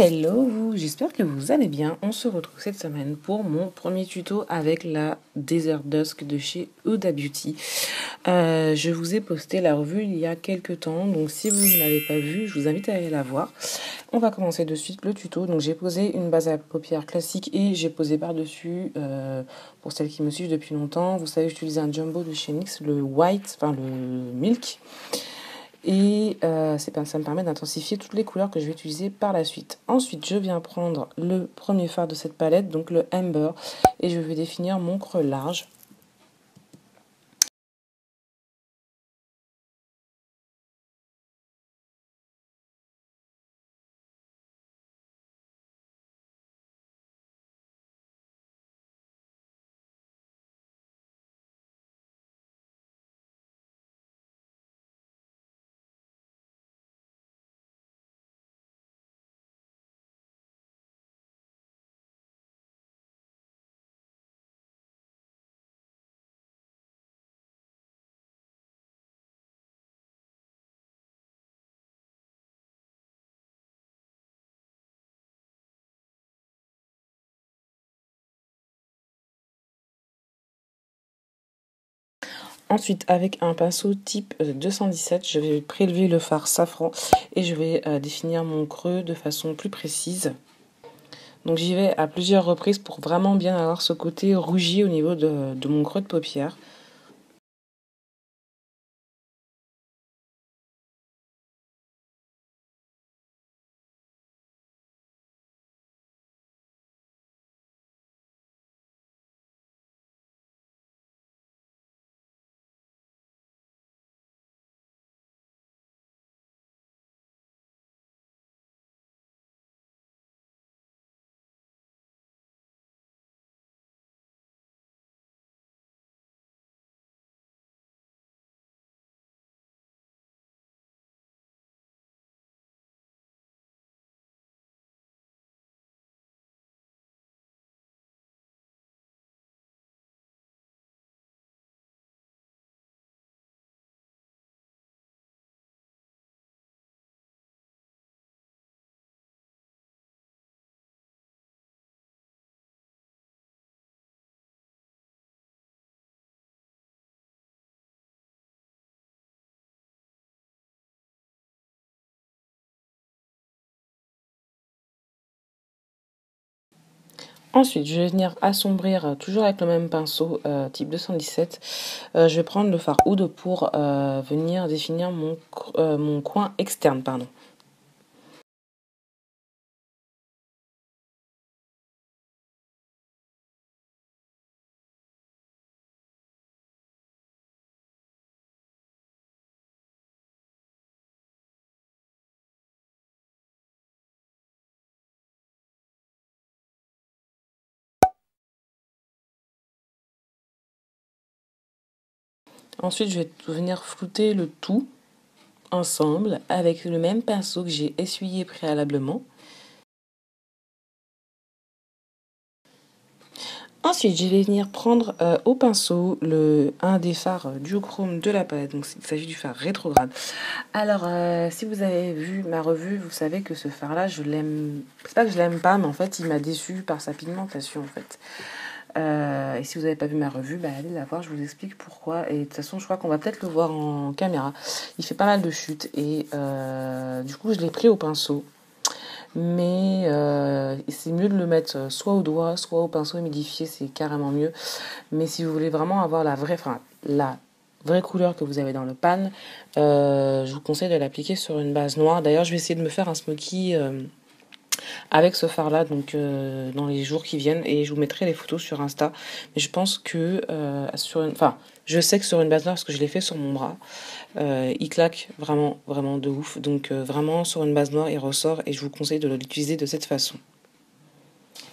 Hello vous, j'espère que vous allez bien. On se retrouve cette semaine pour mon premier tuto avec la Desert Dusk de chez Huda Beauty. Je vous ai posté la revue il y a quelques temps, donc si vous ne l'avez pas vue, je vous invite à aller la voir. On va commencer de suite le tuto. Donc j'ai posé une base à paupières classique et j'ai posé par-dessus, pour celles qui me suivent depuis longtemps, vous savez j'utilise un jumbo de chez NYX, le white, enfin le milk. Et ça me permet d'intensifier toutes les couleurs que je vais utiliser par la suite. Ensuite, je viens prendre le premier fard de cette palette, donc le Amber, et je vais définir mon creux large. Ensuite, avec un pinceau type 217, je vais prélever le fard safran et je vais définir mon creux de façon plus précise. Donc j'y vais à plusieurs reprises pour vraiment bien avoir ce côté rougi au niveau de mon creux de paupière. Ensuite, je vais venir assombrir, toujours avec le même pinceau type 217. Je vais prendre le fard Oud pour venir définir mon coin externe, pardon. Ensuite, je vais venir flouter le tout ensemble avec le même pinceau que j'ai essuyé préalablement. Ensuite, je vais venir prendre au pinceau un des fards duochrome de la palette. Donc, il s'agit du fard rétrograde. Alors, si vous avez vu ma revue, vous savez que ce fard-là, je l'aime. C'est pas que je l'aime pas, mais en fait, il m'a déçu par sa pigmentation, en fait. Et si vous n'avez pas vu ma revue, bah, allez la voir, je vous explique pourquoi. Et de toute façon, je crois qu'on va peut-être le voir en caméra. Il fait pas mal de chutes et du coup, je l'ai pris au pinceau. Mais c'est mieux de le mettre soit au doigt, soit au pinceau humidifié, c'est carrément mieux. Mais si vous voulez vraiment avoir la vraie couleur que vous avez dans le pan, je vous conseille de l'appliquer sur une base noire. D'ailleurs, je vais essayer de me faire un smoky avec ce fard là donc dans les jours qui viennent et je vous mettrai les photos sur Insta, mais je pense que je sais que sur une base noire parce que je l'ai fait sur mon bras, il claque vraiment de ouf, donc vraiment sur une base noire il ressort et je vous conseille de l'utiliser de cette façon.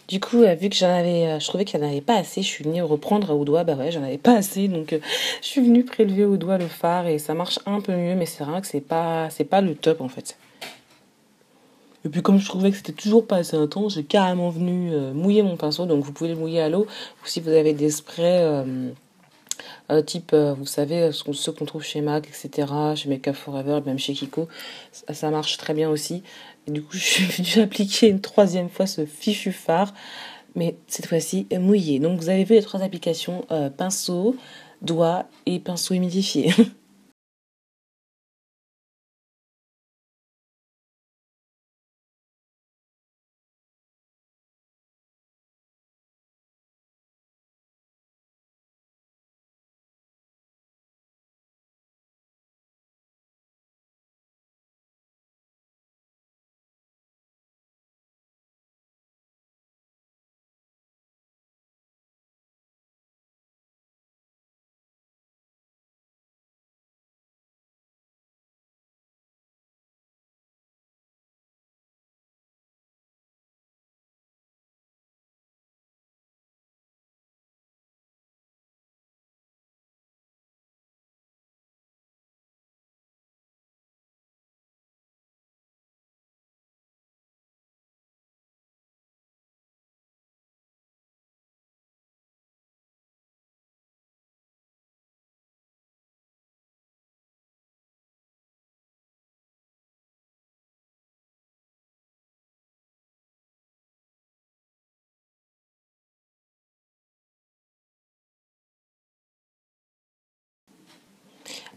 Du coup, vu que je trouvais qu'il n'y en avait pas assez, je suis venue reprendre au doigt. Bah ouais, j'en avais pas assez, donc je suis venue prélever au doigt le fard et ça marche un peu mieux, mais c'est vrai que c'est pas le top en fait. Et puis comme je trouvais que c'était toujours pas assez intense, j'ai carrément venu mouiller mon pinceau. Donc vous pouvez le mouiller à l'eau. Ou si vous avez des sprays type, vous savez, ceux qu'on trouve chez MAC, etc., chez Make Up Forever, même chez Kiko, ça marche très bien aussi. Et du coup, je suis venue appliquer une troisième fois ce fichu fard, mais cette fois-ci mouillé. Donc vous avez vu les trois applications, pinceau, doigt et pinceau humidifié.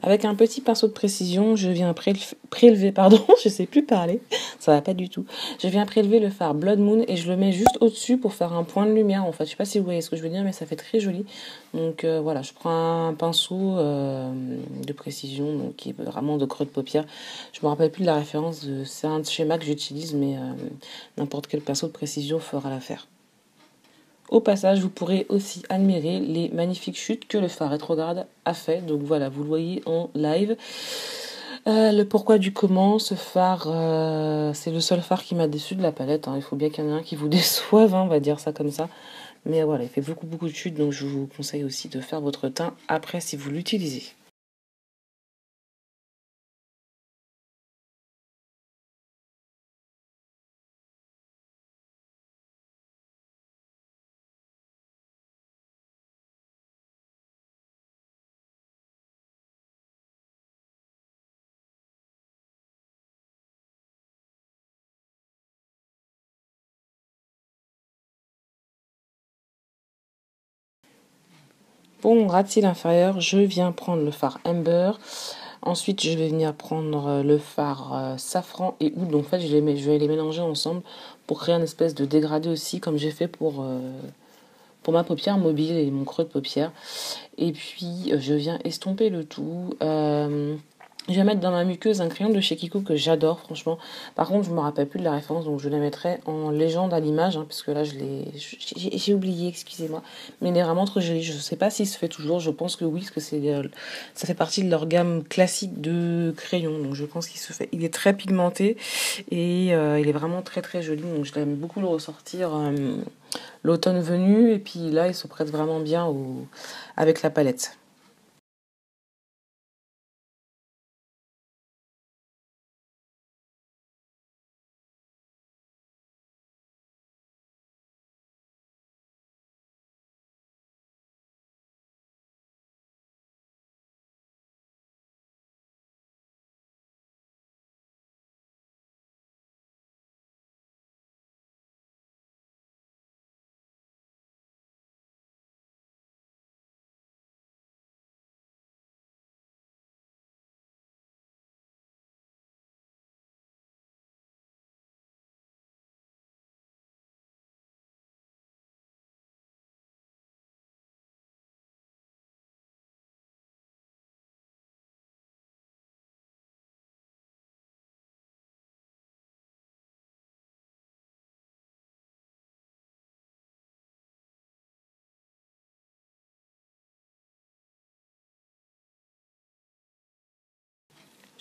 Avec un petit pinceau de précision, je viens prélever, pardon, je sais plus parler, ça va pas du tout. Je viens prélever le fard Blood Moon et je le mets juste au-dessus pour faire un point de lumière. En fait, je sais pas si vous voyez ce que je veux dire, mais ça fait très joli. Donc voilà, je prends un pinceau de précision, donc qui est vraiment de creux de paupière. Je me rappelle plus de la référence, c'est un schéma que j'utilise, mais n'importe quel pinceau de précision fera l'affaire. Au passage, vous pourrez aussi admirer les magnifiques chutes que le phare rétrograde a fait. Donc voilà, vous le voyez en live. Le pourquoi du comment, ce phare, c'est le seul phare qui m'a déçu de la palette. Hein. Il faut bien qu'il y en ait un qui vous déçoive, hein, on va dire ça comme ça. Mais voilà, il fait beaucoup de chutes, donc je vous conseille aussi de faire votre teint après si vous l'utilisez. Pour mon ras-de-cils inférieur, je viens prendre le fard Amber. Ensuite, je vais venir prendre le fard safran et oud. Donc en fait, je vais les mélanger ensemble pour créer une espèce de dégradé aussi, comme j'ai fait pour ma paupière mobile et mon creux de paupière. Et puis, je viens estomper le tout. Je vais mettre dans ma muqueuse un crayon de chez Kiko que j'adore, franchement. Par contre, je me rappelle plus de la référence, donc je la mettrai en légende à l'image, hein, parce que là, j'ai oublié, excusez-moi. Mais il est vraiment trop joli. Je ne sais pas s'il se fait toujours. Je pense que oui, parce que ça fait partie de leur gamme classique de crayons. Donc, je pense qu'il se fait. Il est très pigmenté et il est vraiment très joli. Donc, je l'aime beaucoup le ressortir l'automne venu. Et puis là, il se prête vraiment bien avec la palette.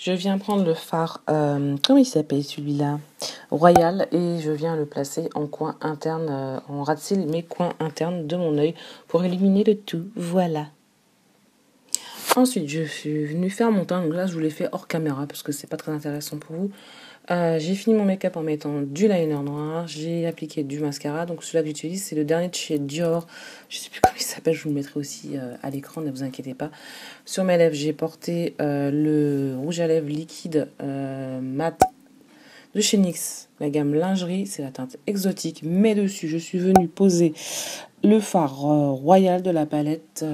Je viens prendre le fard, comment il s'appelle celui-là? Royal, et je viens le placer en coin interne, en ras de cils, mes coins internes de mon œil pour éliminer le tout. Voilà. Ensuite, je suis venue faire mon teint. Donc là, je vous l'ai fait hors caméra parce que c'est pas très intéressant pour vous. J'ai fini mon make-up en mettant du liner noir, j'ai appliqué du mascara, donc celui-là que j'utilise c'est le dernier de chez Dior, je sais plus comment il s'appelle, je vous le mettrai aussi à l'écran, ne vous inquiétez pas. Sur mes lèvres j'ai porté le rouge à lèvres liquide mat de chez NYX, la gamme lingerie, c'est la teinte exotique, mais dessus je suis venue poser le fard royal de la palette,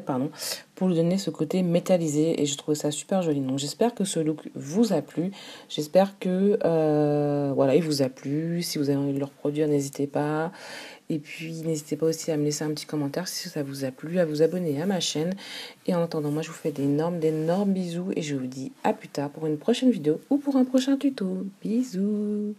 pardon, pour lui donner ce côté métallisé et je trouve ça super joli. Donc j'espère que ce look vous a plu, j'espère que voilà, il vous a plu. Si vous avez envie de le reproduire, n'hésitez pas. Et puis n'hésitez pas aussi à me laisser un petit commentaire si ça vous a plu, à vous abonner à ma chaîne. Et en attendant, moi je vous fais d'énormes bisous et je vous dis à plus tard pour une prochaine vidéo ou pour un prochain tuto. Bisous.